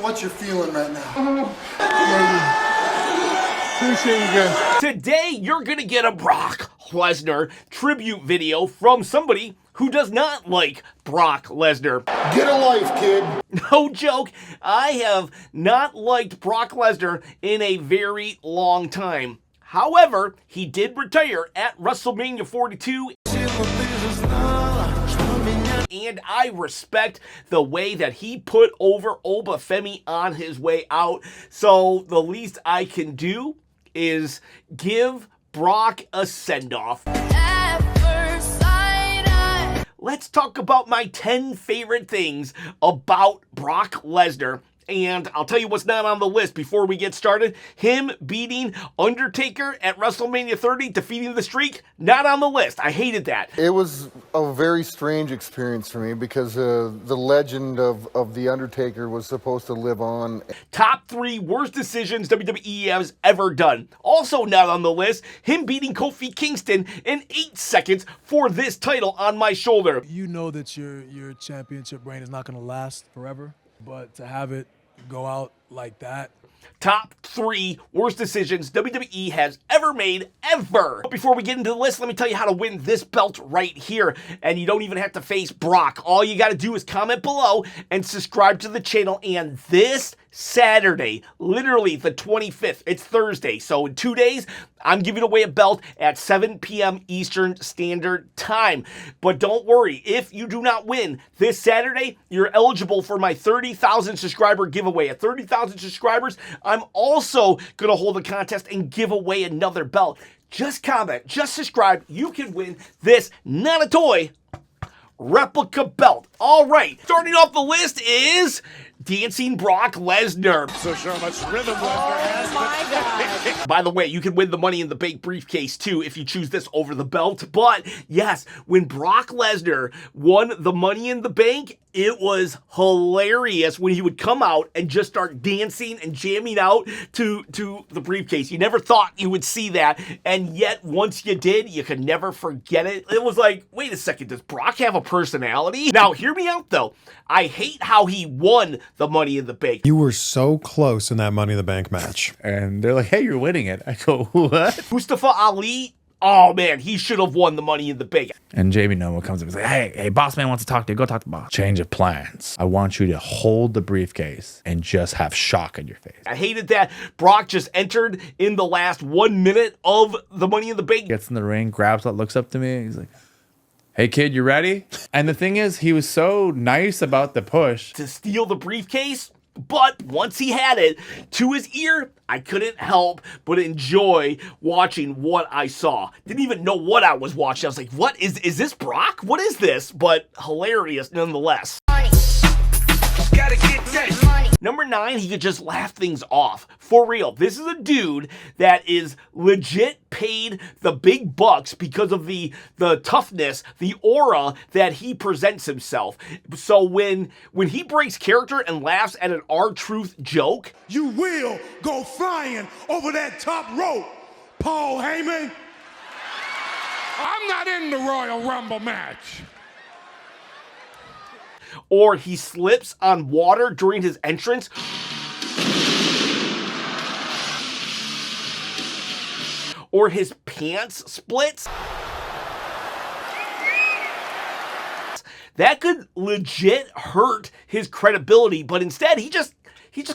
what you're feeling right now. Appreciate you guys. Today, you're gonna get a Brock Lesnar tribute video from somebody who does not like Brock Lesnar. Get a life, kid. No joke, I have not liked Brock Lesnar in a very long time. However, he did retire at WrestleMania 42. And I respect the way that he put over Oba Femi on his way out. So the least I can do is give Brock a send-off. Let's talk about my 10 favorite things about Brock Lesnar. And I'll tell you what's not on the list before we get started. Him beating Undertaker at WrestleMania 30, defeating the streak, not on the list. I hated that. It was a very strange experience for me because the legend of The Undertaker was supposed to live on. Top 3 worst decisions WWE has ever done. Also not on the list, him beating Kofi Kingston in 8 seconds for this title on my shoulder. You know that your championship reign is not going to last forever, but to have it go out like that. Top 3 worst decisions WWE has ever made, ever. But before we get into the list, let me tell you how to win this belt right here. And you don't even have to face Brock. All you got to do is comment below and subscribe to the channel. And this Saturday, literally the 25th, it's Thursday. So in 2 days, I'm giving away a belt at 7 p.m. Eastern Standard Time. But don't worry, if you do not win this Saturday, you're eligible for my 30,000 subscriber giveaway. At 30,000 subscribers, I'm also going to hold a contest and give away another belt. Just comment, just subscribe. You can win this, not a toy, replica belt. All right, starting off the list is Dancing Brock Lesnar. So much rhythm Lesnar has. My God. By the way, you can win the Money in the Bank briefcase too if you choose this over the belt. But yes, when Brock Lesnar won the Money in the Bank, it was hilarious when he would come out and just start dancing and jamming out to the briefcase. You never thought you would see that, and yet once you did, you could never forget it. It was like, wait a second, does Brock have a personality? Now, hear me out though. I hate how he won the Money in the Bank. You were so close in that Money in the Bank match. And they're like, hey, you're winning it. I go, what? Mustafa Ali, oh man, he should have won the Money in the Bank. And JB Noah comes up and says, hey, boss man wants to talk to you. Go talk to boss. Change of plans. I want you to hold the briefcase and just have shock on your face. I hated that Brock just entered in the last 1 minute of the Money in the Bank. Gets in the ring, grabs it, looks up to me. He's like, hey kid, you ready? And the thing is, he was so nice about the push To steal the briefcase, but once he had it to his ear, I couldn't help but enjoy watching what I saw. Didn't even know what I was watching. I was like, what is this Brock? What is this? But hilarious nonetheless. Gotta get that money. Number 9, he could just laugh things off. For real, this is a dude that is legit paid the big bucks because of the toughness, the aura that he presents himself. So when he breaks character and laughs at an R-Truth joke, You will go flying over that top rope, Paul Heyman. I'm not in the Royal Rumble match. or he slips on water during his entrance, or his pants splits, that could legit hurt his credibility. But instead, he just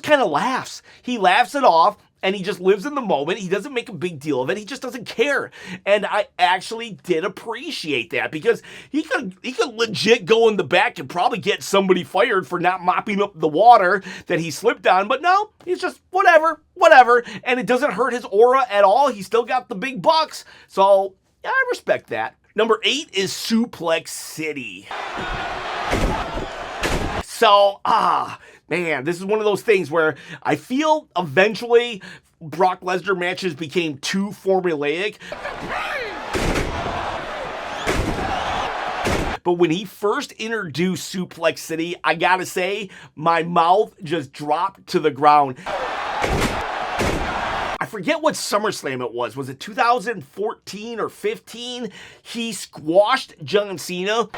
kind of laughs. He laughs it off, and he just lives in the moment. He doesn't make a big deal of it. He just doesn't care. And I actually did appreciate that, because he could legit go in the back and probably get somebody fired for not mopping up the water that he slipped on. But no, he's just whatever. And it doesn't hurt his aura at all. He still got the big bucks. So yeah, I respect that. Number 8 is Suplex City. So, man, this is one of those things where I feel eventually Brock Lesnar matches became too formulaic. But when he first introduced Suplex City, I gotta say, my mouth just dropped to the ground. I forget what SummerSlam it was. Was it 2014 or 15? He squashed John Cena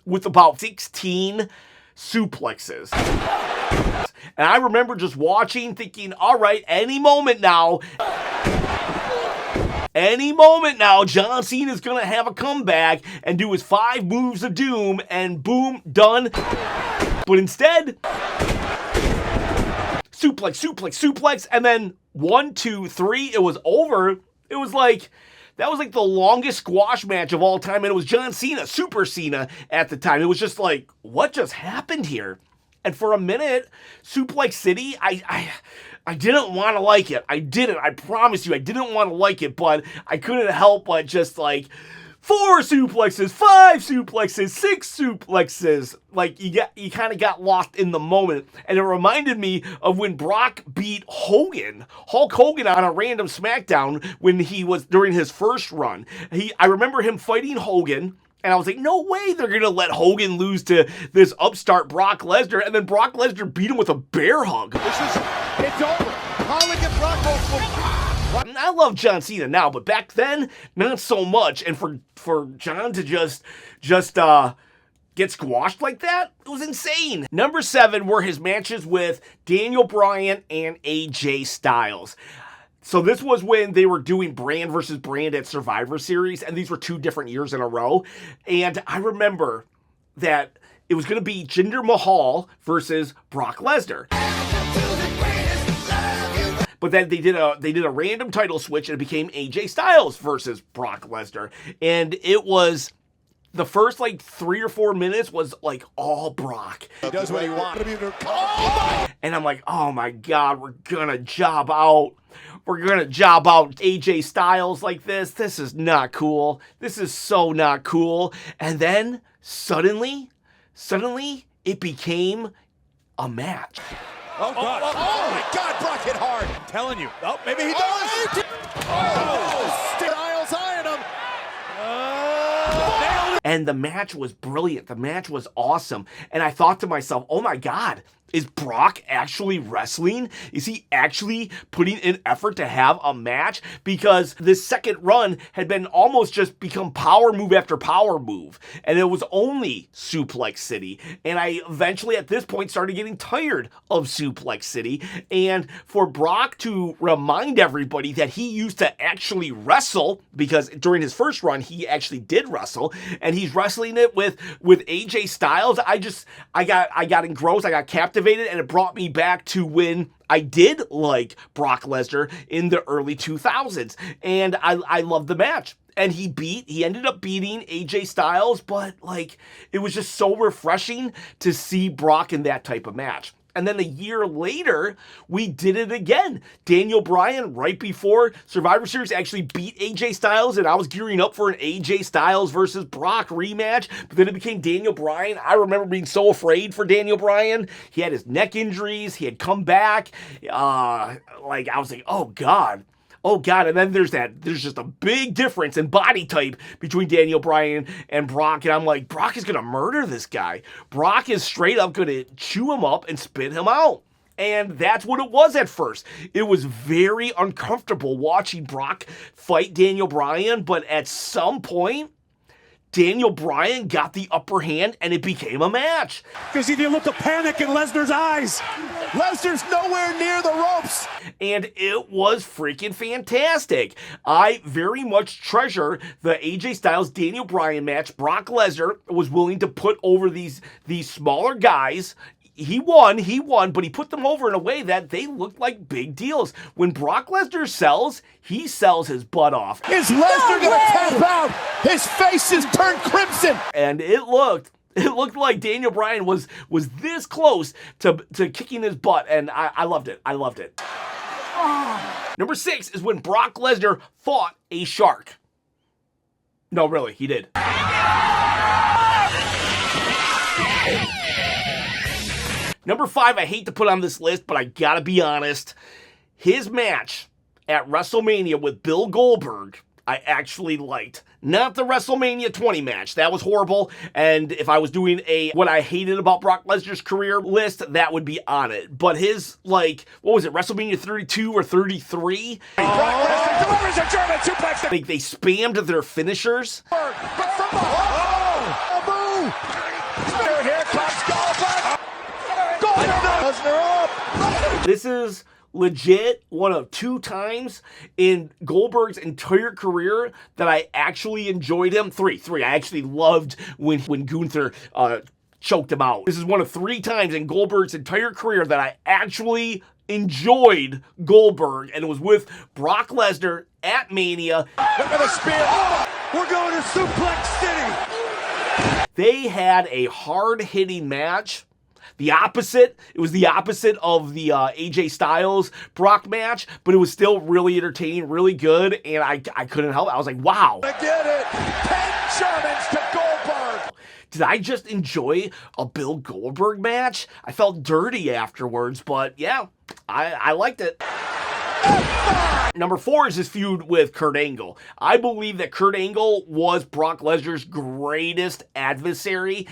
with about 16 suplexes. And I remember just watching, thinking, all right, any moment now, John Cena's going to have a comeback and do his 5 moves of doom, and boom, done. But instead, suplex, and then 1, 2, 3, it was over. It was like, that was like the longest squash match of all time, and it was John Cena, Super Cena at the time. It was just like, what just happened here? And for a minute, Suplex City, I didn't want to like it. I promise you, I didn't want to like it, but I couldn't help but just like, 4 suplexes, 5 suplexes, 6 suplexes. Like, you kind of got lost in the moment. And it reminded me of when Brock beat Hulk Hogan on a random SmackDown when he was during his first run. I remember him fighting Hogan, and I was like, no way they're going to let Hogan lose to this upstart Brock Lesnar. And then Brock Lesnar beat him with a bear hug. It's over. Holly and Brock I love John Cena now, but back then, not so much. And for John to just get squashed like that, it was insane. Number 7 were his matches with Daniel Bryan and AJ Styles. So this was when they were doing brand versus brand at Survivor Series, and these were 2 different years in a row. And I remember that it was going to be Jinder Mahal versus Brock Lesnar. But then they did a random title switch, and it became AJ Styles versus Brock Lesnar. And it was the first like 3 or 4 minutes was like all Brock. He does what he wants. And I'm like, oh my God, we're gonna job out AJ Styles like this. This is not cool. This is so not cool. And then suddenly it became a match. Oh, God. Oh, my God, Brock hit hard. I'm telling you. Oh, maybe he does. Styles eyeing him. And the match was brilliant. The match was awesome. And I thought to myself, oh my God, is Brock actually wrestling? Is he actually putting in effort to have a match? Because this second run had been almost just become power move after power move. And it was only Suplex City. And I eventually at this point started getting tired of Suplex City. And for Brock to remind everybody that he used to actually wrestle, because during his first run, he actually did wrestle, and he's wrestling it with AJ Styles. I got engrossed, I got captivated, and it brought me back to when I did like Brock Lesnar in the early 2000s, and I loved the match. And he ended up beating AJ Styles, but like, it was just so refreshing to see Brock in that type of match. And then a year later, we did it again. Daniel Bryan, right before Survivor Series, actually beat AJ Styles, and I was gearing up for an AJ Styles versus Brock rematch, but then it became Daniel Bryan. I remember being so afraid for Daniel Bryan. He had his neck injuries. He had come back. I was like, oh God. Oh God, and then there's just a big difference in body type between Daniel Bryan and Brock, and I'm like, Brock is gonna murder this guy. Brock is straight up gonna chew him up and spit him out. And that's what it was at first. It was very uncomfortable watching Brock fight Daniel Bryan, but at some point, Daniel Bryan got the upper hand and it became a match. Because he didn't look of panic in Lesnar's eyes. Lesnar's nowhere near the ropes. And it was freaking fantastic. I very much treasure the AJ Styles Daniel Bryan match. Brock Lesnar was willing to put over these smaller guys. He won, but he put them over in a way that they looked like big deals. When Brock Lesnar sells, he sells his butt off. Is Lesnar gonna tap out? His face is turned crimson. And it looked like Daniel Bryan was this close to kicking his butt, and I loved it. I loved it. Number 6 is when Brock Lesnar fought a shark. No, really, he did. Number 5, I hate to put on this list, but I gotta be honest. His match at WrestleMania with Bill Goldberg, I actually liked. Not the WrestleMania 20 match. That was horrible. And if I was doing what I hated about Brock Lesnar's career list, that would be on it. But his, what was it, WrestleMania 32 or 33? Brock Lesnar delivers a German suplex. I think they spammed their finishers. But from behind. Oh, boo. Here comes Goldberg. This is legit one of 2 times in Goldberg's entire career that I actually enjoyed him. Three. I actually loved when Gunther choked him out. This is one of 3 times in Goldberg's entire career that I actually enjoyed Goldberg, and it was with Brock Lesnar at Mania. Look at the spear. Oh, we're going to Suplex City. They had a hard-hitting match. It was the opposite of the AJ Styles Brock match, but it was still really entertaining, really good, and I couldn't help it. I was like, wow. I get it. 10 Germans to Goldberg. Did I just enjoy a Bill Goldberg match? I felt dirty afterwards, but yeah, I liked it. Number 4 is his feud with Kurt Angle. I believe that Kurt Angle was Brock Lesnar's greatest adversary.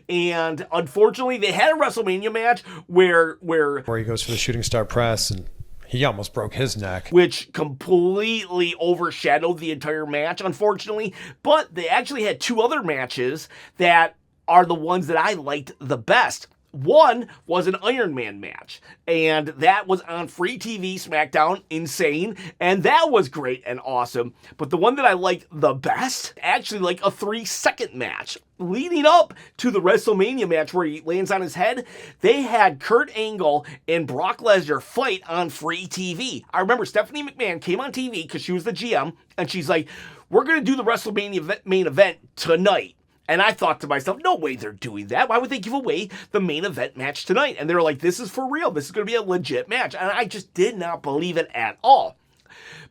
And unfortunately, they had a WrestleMania match where Where he goes for the shooting star press and he almost broke his neck. which completely overshadowed the entire match, unfortunately. But they actually had 2 other matches that are the ones that I liked the best. One was an Iron Man match, and that was on free TV SmackDown, insane, and that was great and awesome. But the one that I liked the best, actually like a 3-second match. Leading up to the WrestleMania match where he lands on his head, they had Kurt Angle and Brock Lesnar fight on free TV. I remember Stephanie McMahon came on TV because she was the GM, and she's like, we're going to do the WrestleMania main event tonight. And I thought to myself, no way they're doing that. Why would they give away the main event match tonight? And they were like, this is for real. This is going to be a legit match. And I just did not believe it at all.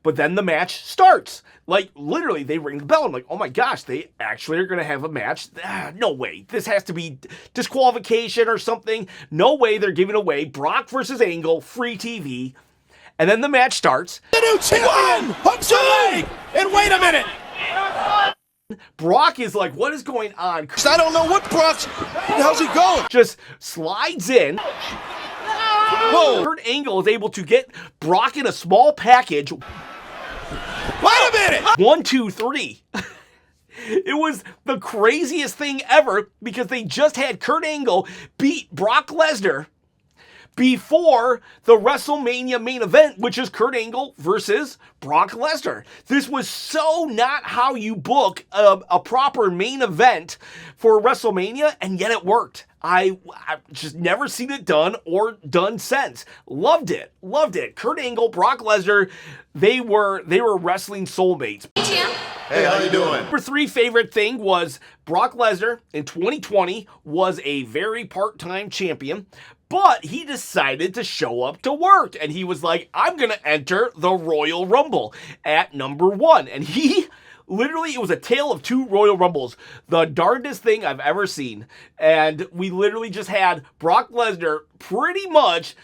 But then the match starts. Like, literally, they ring the bell. I'm like, oh my gosh, they actually are going to have a match? No way. This has to be disqualification or something. No way they're giving away Brock versus Angle, free TV. And then the match starts. The new champion hooks her leg. And wait a minute. Brock is like, what is going on? I don't know what Brock's. How's he going? Just slides in. Whoa. Kurt Angle is able to get Brock in a small package. Wait a minute. 1, 2, 3. It was the craziest thing ever because they just had Kurt Angle beat Brock Lesnar before the WrestleMania main event, which is Kurt Angle versus Brock Lesnar. This was so not how you book a proper main event for WrestleMania, and yet it worked. I've just never seen it done or done since. Loved it. Kurt Angle, Brock Lesnar, they were wrestling soulmates. Hey, how you doing? Number 3 favorite thing was Brock Lesnar in 2020 was a very part-time champion, but he decided to show up to work, and he was like, I'm going to enter the Royal Rumble at number 1. And he literally, it was a tale of 2 Royal Rumbles, the darndest thing I've ever seen. And we literally just had Brock Lesnar pretty much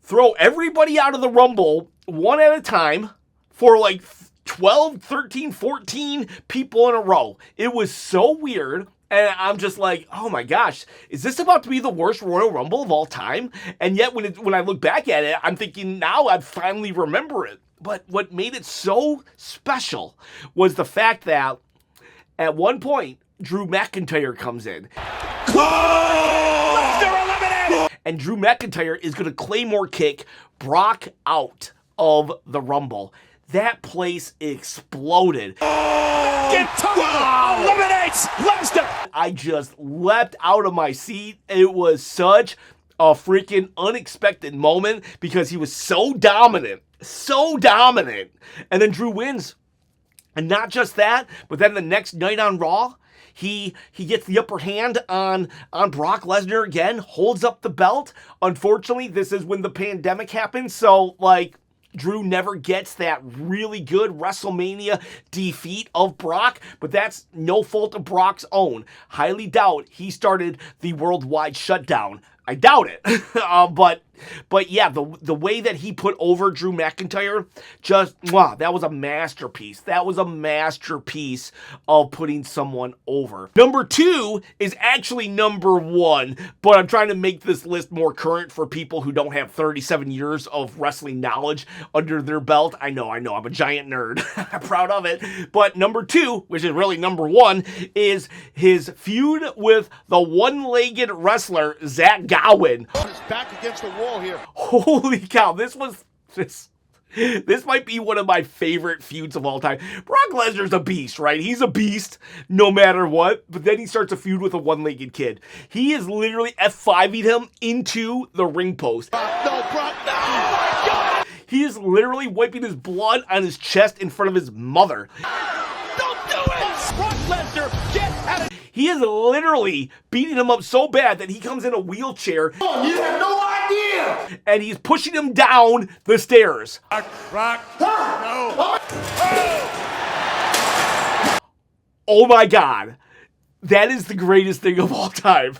throw everybody out of the Rumble one at a time for like 12, 13, 14 people in a row. It was so weird. And I'm just like, oh my gosh, is this about to be the worst Royal Rumble of all time? And yet when I look back at it, I'm thinking now I finally remember it. But what made it so special was the fact that at one point, Drew McIntyre comes in. And Drew McIntyre is going to Claymore kick Brock out of the Rumble. That place exploded. Eliminates Lesnar. I just leapt out of my seat. It was such a freaking unexpected moment because he was so dominant. And then Drew wins. And not just that, but then the next night on Raw, he gets the upper hand on Brock Lesnar again, holds up the belt. Unfortunately, this is when the pandemic happened, so like Drew never gets that really good WrestleMania defeat of Brock, but that's no fault of Brock's own. Highly doubt he started the worldwide shutdown. I doubt it. But But yeah, the way that he put over Drew McIntyre, just, mwah, that was a masterpiece. That was a masterpiece of putting someone over. Number 2 is actually number 1, but I'm trying to make this list more current for people who don't have 37 years of wrestling knowledge under their belt. I know, I'm a giant nerd. I'm proud of it. But number 2, which is really number 1, is his feud with the one-legged wrestler, Zack Gowen. His back against the wall here. Holy cow, this might be one of my favorite feuds of all time. Brock Lesnar's a beast, right? He's a beast no matter what, but then he starts a feud with a one-legged kid. He is literally F5'ing him into the ring post. No, Brock, no! Oh my God! He is literally wiping his blood on his chest in front of his mother. Don't do it! Brock Lesnar, get out of... He is literally beating him up so bad that he comes in a wheelchair. You have no idea. And he's pushing him down the stairs. Brock, no. Oh my God. That is the greatest thing of all time.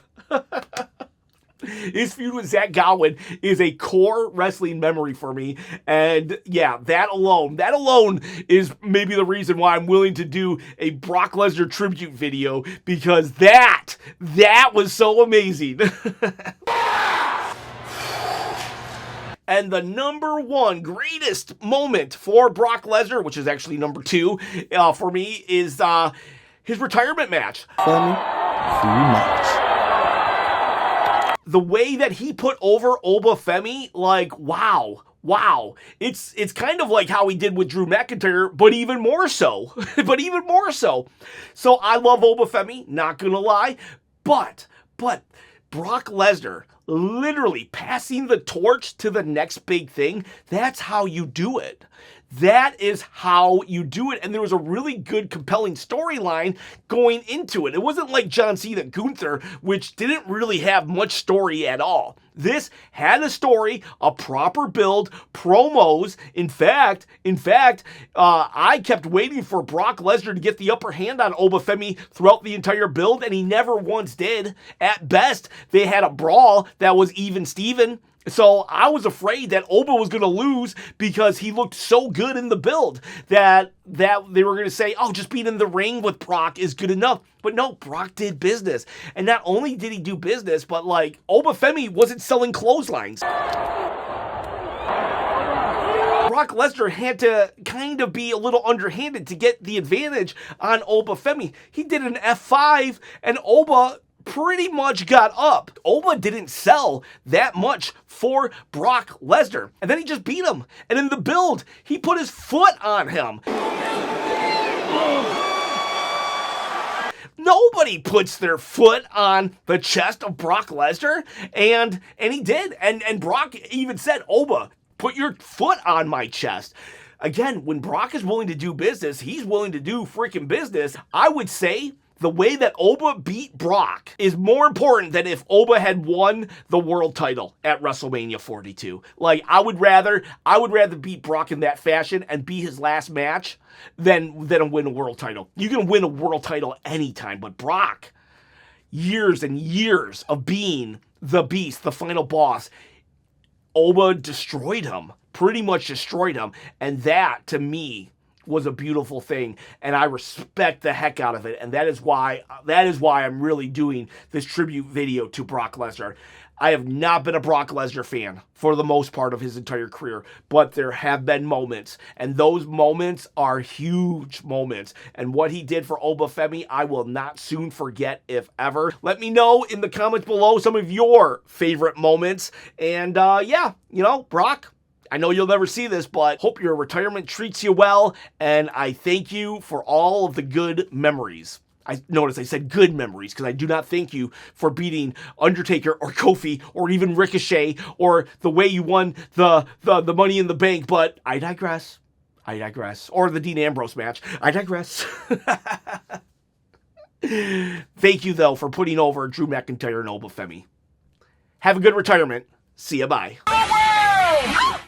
His feud with Zack Gowen is a core wrestling memory for me. And yeah, that alone is maybe the reason why I'm willing to do a Brock Lesnar tribute video, because that was so amazing. And the number 1 greatest moment for Brock Lesnar, which is actually number 2 for me, is his retirement match. The way that he put over Oba Femi, like, wow. It's kind of like how he did with Drew McIntyre, but even more so. So I love Oba Femi, not gonna lie, but Brock Lesnar literally passing the torch to the next big thing, that's how you do it. That is how you do it. And there was a really good, compelling storyline going into it. It wasn't like John Cena Gunther, which didn't really have much story at all. This had a story, a proper build, promos. In fact, I kept waiting for Brock Lesnar to get the upper hand on Oba Femi throughout the entire build, and he never once did. At best, they had a brawl that was even Steven. So I was afraid that Oba was going to lose because he looked so good in the build that they were going to say, oh, just being in the ring with Brock is good enough. But no, Brock did business. And not only did he do business, but like Oba Femi wasn't selling clotheslines. Brock Lesnar had to kind of be a little underhanded to get the advantage on Oba Femi. He did an F5 and Oba pretty much got up. Oba didn't sell that much for Brock Lesnar. And then he just beat him. And in the build, he put his foot on him. Nobody puts their foot on the chest of Brock Lesnar. And he did. And Brock even said, Oba, put your foot on my chest. Again, when Brock is willing to do business, he's willing to do freaking business. I would say the way that Oba beat Brock is more important than if Oba had won the world title at WrestleMania 42. Like, I would rather beat Brock in that fashion and be his last match than win a world title. You can win a world title anytime, but Brock, years and years of being the beast, the final boss, Oba destroyed him, pretty much destroyed him, and that, to me, was a beautiful thing, and I respect the heck out of it, and that is why I'm really doing this tribute video to Brock Lesnar. I have not been a Brock Lesnar fan for the most part of his entire career, but there have been moments, and those moments are huge moments, and what he did for Oba Femi, I will not soon forget, if ever. Let me know in the comments below some of your favorite moments, and yeah, you know, Brock, I know you'll never see this, but hope your retirement treats you well, and I thank you for all of the good memories. I notice I said good memories, because I do not thank you for beating Undertaker or Kofi or even Ricochet or the way you won the Money in the Bank, but I digress. Or the Dean Ambrose match. I digress. Thank you, though, for putting over Drew McIntyre and Oba Femi. Have a good retirement. See ya, bye.